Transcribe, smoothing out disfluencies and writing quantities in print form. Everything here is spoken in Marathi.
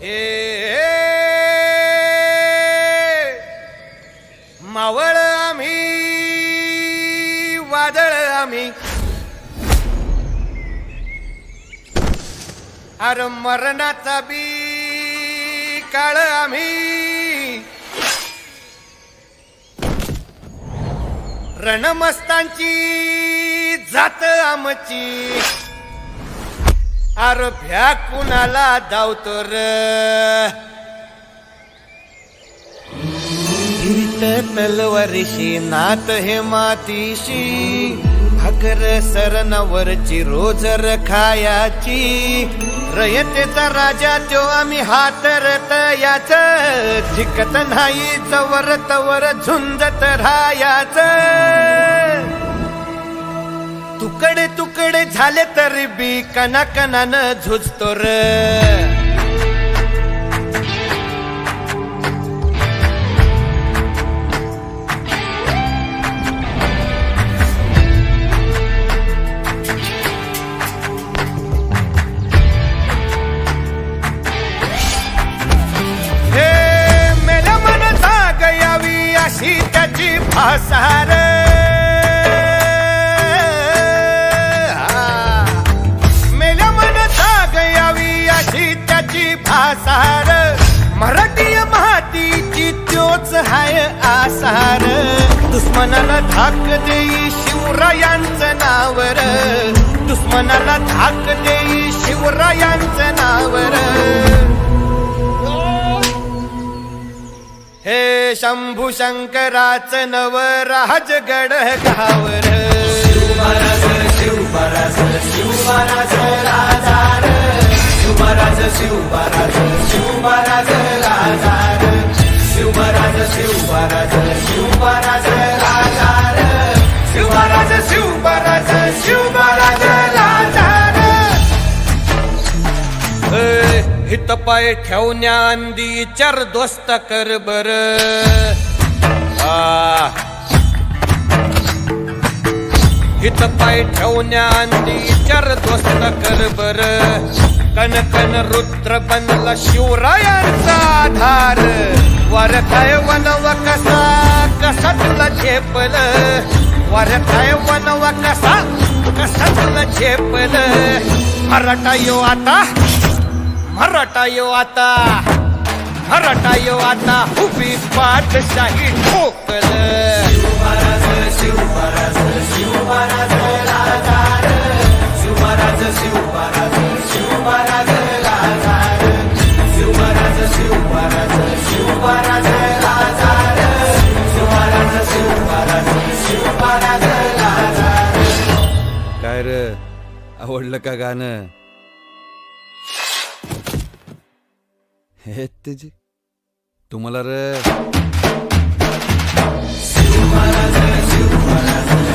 हे मावळ आम्ही वादळ आम्ही अरे मरणाचा बी काळ आम्ही रणमस्तांची जात आमची अरे भ्या कुणाला धावतो र तलवारीशी नात हे मातीशी भाकर सरणावरची रोजर खायाची रयतेचा राजा त्यो आम्ही हातरत याच झिकत नाही जवर तवर झुंजत राहायाच तुकडे तुकडे झाले तरी बी कणाकणानं झुजतो र अशी त्याची फासार मेल्या मनता गयावी अशी त्याची फासार मराठी मातीची त्योच हाय आसार दुश्मनाला धाक देई शिवरायांचं नावर दुश्मनाला धाक देई शिवरायांचं नावर हे शंभू शंकराचं नव राजगड गावर शिवमहाराज शिवमहाराज शिवमहाराज राजार शिवमहाराज शिवमहाराज शिवमहाराज राजार शिवमहाराज शिवमहाराज शिवमहाराज राजार शिवमहाराज शिवमहाराज शिवमहाराज राजार हित पाय ठेवण्या अंदी चार दोस्त कर बर हित पाय ठेवण्या अंदी चार दोस्त कर बर कन कन रुद्र बनला शिवरायांचा आधार वर काय वनव कसा कसा तुला झेपल वर काय वनव कसा कसा तुला झेपल मराठा यो आता मराठा यो आता मराठा यो आता उभी पाठशाही ठोकल शिवमहाराज शिवमहाराज शिवमहाराज राजार शिवमहाराज शिवमहाराज शिवमहाराज राजार शिवमहाराज शिवमहाराज शिवमहाराज राजार शिवमहाराज शिवमहाराज शिवमहाराज राजार काय रे आवडलं का गाणं हे तुझी तुम्हाला रे शिवमहाराज शिवमहाराज